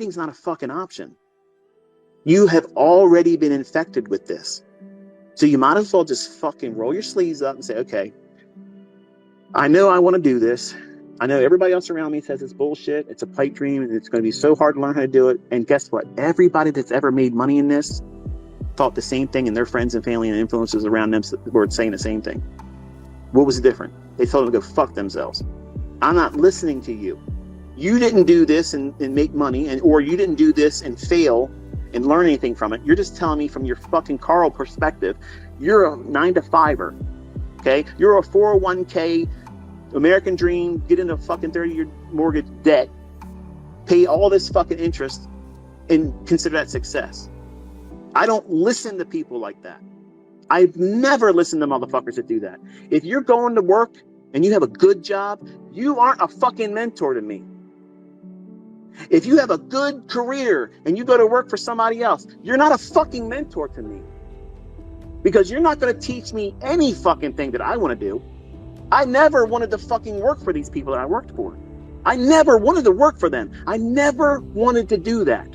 Quitting's not a fucking option. You have already been infected with this. So you might as well just fucking roll your sleeves up and say, okay, I know I want to do this. I know everybody else around me says it's bullshit. It's a pipe dream and it's going to be so hard to learn how to do it. And guess what? Everybody that's ever made money in this thought the same thing, and their friends and family and influences around them were saying the same thing. What was different? They told them to go fuck themselves. I'm not listening to you. You didn't do this and make money, or you didn't do this and fail and learn anything from it. You're just telling me from your fucking Carl perspective, you're a 9-to-5er, okay? You're a 401k, American dream, get into a fucking 30-year mortgage debt, pay all this fucking interest, and consider that success. I don't listen to people like that. I've never listened to motherfuckers that do that. If you're going to work and you have a good job, you aren't a fucking mentor to me. If you have a good career and you go to work for somebody else, you're not a fucking mentor to me. Because you're not going to teach me any fucking thing that I want to do. I never wanted to fucking work for these people that I worked for. I never wanted to work for them. I never wanted to do that.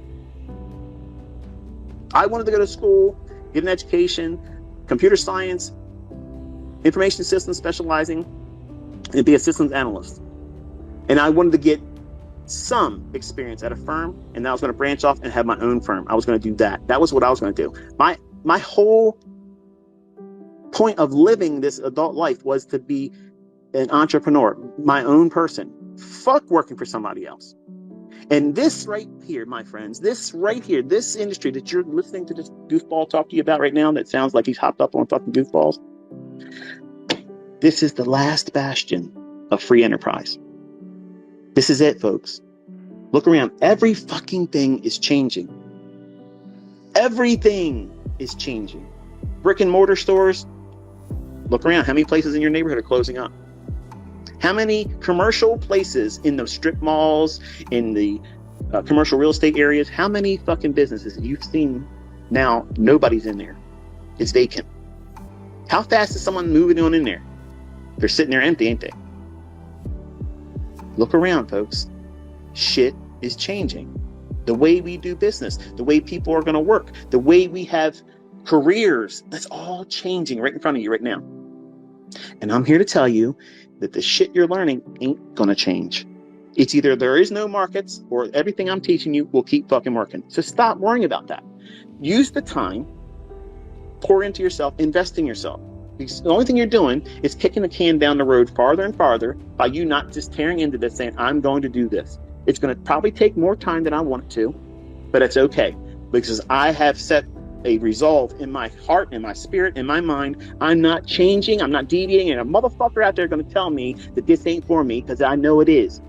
I wanted to go to school, get an education, computer science, information systems specializing, and be a systems analyst. And I wanted to get some experience at a firm, and then I was going to branch off and have my own firm. I was going to do that. That was what I was going to do. My whole point of living this adult life was to be an entrepreneur, my own person. Fuck working for somebody else. And this right here, my friends, this right here, this industry that you're listening to this goofball talk to you about right now that sounds like he's hopped up on fucking goofballs, this is the last bastion of free enterprise. This is it, folks. Look around. Every fucking thing is changing. Everything is changing. Brick and mortar stores, look around. How many places in your neighborhood are closing up? How many commercial places in the strip malls, in the commercial real estate areas, how many fucking businesses you've seen now, nobody's in there? It's vacant. How fast is someone moving on in there? They're sitting there empty, ain't they? Look around, folks. Shit is changing. The way we do business, the way people are going to work, the way we have careers, that's all changing right in front of you right now. And I'm here to tell you that the shit you're learning ain't going to change. It's either there is no markets or everything I'm teaching you will keep fucking working. So stop worrying about that. Use the time, pour into yourself, invest in yourself. Because the only thing you're doing is kicking the can down the road farther and farther by you not just tearing into this saying, I'm going to do this. It's going to probably take more time than I want it to, but it's okay because I have set a resolve in my heart, in my spirit, in my mind. I'm not changing. I'm not deviating. And a motherfucker out there going to tell me that this ain't for me because I know it is.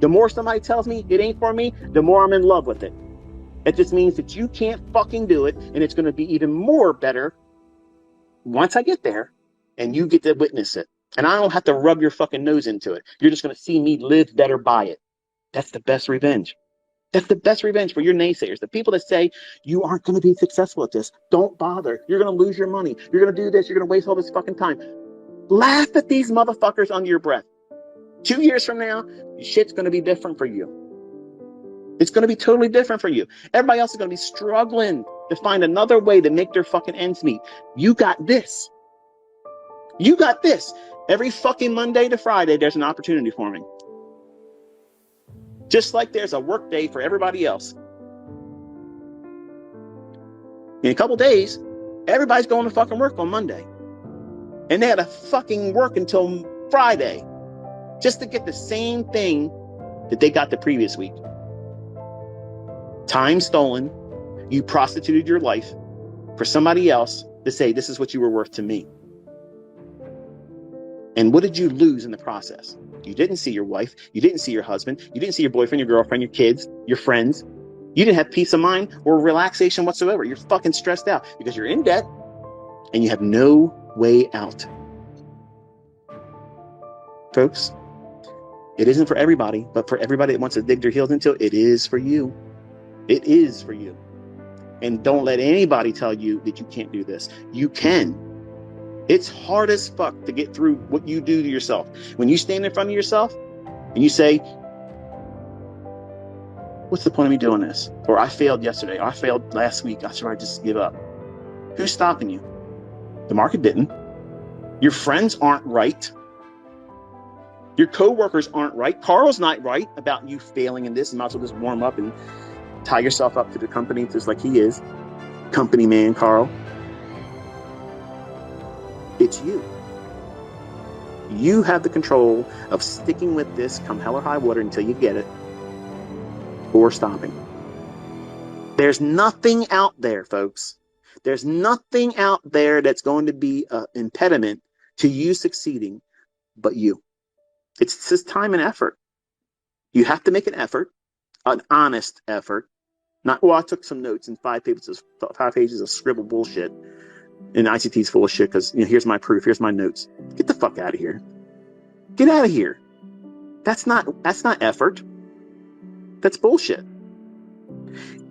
The more somebody tells me it ain't for me, the more I'm in love with it. It just means that you can't fucking do it. And it's going to be even more better once I get there and you get to witness it. And I don't have to rub your fucking nose into it. You're just going to see me live better by it. That's the best revenge. That's the best revenge for your naysayers. The people that say you aren't going to be successful at this. Don't bother. You're going to lose your money. You're going to do this. You're going to waste all this fucking time. Laugh at these motherfuckers under your breath. 2 years from now, shit's going to be different for you. It's going to be totally different for you. Everybody else is going to be struggling to find another way to make their fucking ends meet. You got this. You got this. Every fucking Monday to Friday, there's an opportunity for me. Just like there's a work day for everybody else. In a couple days, everybody's going to fucking work on Monday. And they had to fucking work until Friday just to get the same thing that they got the previous week. Time stolen. You prostituted your life for somebody else to say this is what you were worth to me. And what did you lose in the process? You didn't see your wife. You didn't see your husband. You didn't see your boyfriend, your girlfriend, your kids, your friends. You didn't have peace of mind or relaxation whatsoever. You're fucking stressed out because you're in debt and you have no way out. Folks, it isn't for everybody, but for everybody that wants to dig their heels into it, it is for you. It is for you. And don't let anybody tell you that you can't do this. You can. It's hard as fuck to get through what you do to yourself. When you stand in front of yourself and you say, What's the point of me doing this? Or I failed yesterday. Or I failed last week. I should just give up. Who's stopping you? The market didn't. Your friends aren't right. Your coworkers aren't right. Carl's not right about you failing in this. You might as well just warm up and tie yourself up to the company just like he is. Company man, Carl. It's you. You have the control of sticking with this come hell or high water until you get it, or stopping. There's nothing out there, folks. There's nothing out there that's going to be an impediment to you succeeding but you. It's just time and effort. You have to make an effort, an honest effort. Not, well, I took some notes in 5 pages of scribble bullshit. And ICT is full of shit because, here's my proof, here's my notes. Get the fuck out of here. Get out of here. That's not effort. That's bullshit.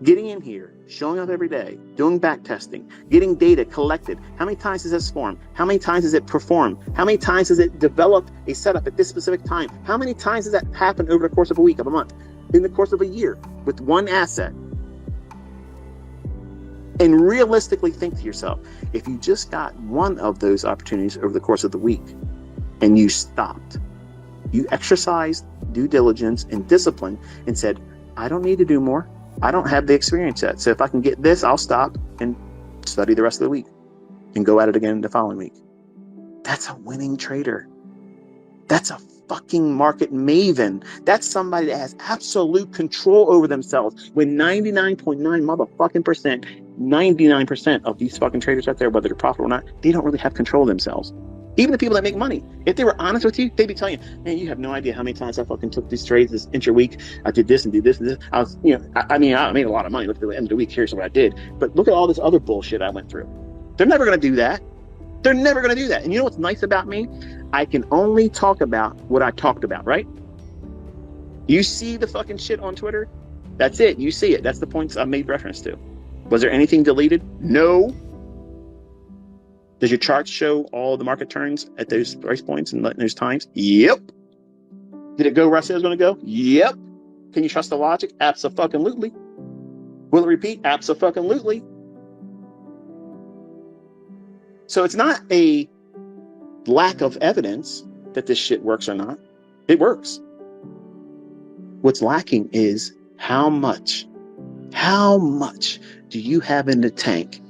Getting in here, showing up every day, doing back testing, getting data collected. How many times does this form? How many times does it perform? How many times does it develop a setup at this specific time? How many times does that happen over the course of a week, of a month, in the course of a year with one asset? And realistically think to yourself, if you just got one of those opportunities over the course of the week and you stopped, you exercised due diligence and discipline and said, I don't need to do more. I don't have the experience yet. So if I can get this, I'll stop and study the rest of the week and go at it again the following week. That's a winning trader. That's a fucking market maven. That's somebody that has absolute control over themselves. When 99.9 motherfucking percent, 99% of these fucking traders out there, whether they're profitable or not, they don't really have control of themselves. Even the people that make money, if they were honest with you, they'd be telling you, man, you have no idea how many times I fucking took these trades this intra-week. I did this and did this and this. I was, I made a lot of money. Look at the end of the week. Here's what I did. But look at all this other bullshit I went through. They're never going to do that. They're never going to do that. And you know what's nice about me? I can only talk about what I talked about, right? You see the fucking shit on Twitter? That's it. You see it. That's the points I made reference to. Was there anything deleted? No. Does your chart show all the market turns at those price points and those times? Yep. Did it go where I said it was going to go? Yep. Can you trust the logic? Abso-fucking-lutely. Will it repeat? Abso-fucking-lutely. So it's not a lack of evidence that this shit works or not. It works. What's lacking is how much do you have in the tank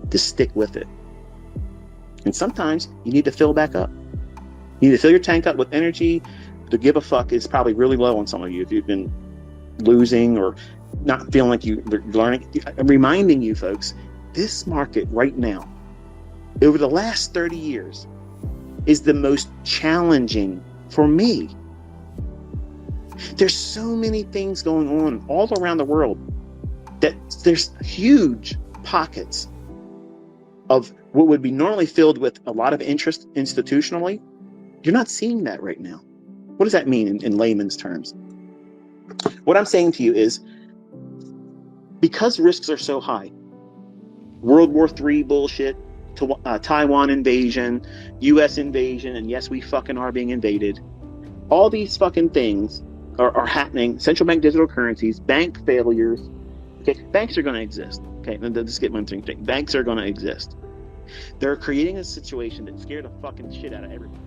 to stick with it? And sometimes you need to fill back up. You need to fill your tank up with energy. To give a fuck is probably really low on some of you if you've been losing or not feeling like you're learning. I'm reminding you folks, this market right now, over the last 30 years, is the most challenging for me. There's so many things going on all around the world that there's huge pockets of what would be normally filled with a lot of interest institutionally. You're not seeing that right now. What does that mean in layman's terms? What I'm saying to you is, because risks are so high, World War III bullshit, Taiwan invasion, US invasion, and yes, we fucking are being invaded. All these fucking things are happening. Central bank digital currencies, bank failures. Okay, banks are going to exist. Okay, let's get one thing straight. Banks are going to exist. They're creating a situation that scared the fucking shit out of everybody.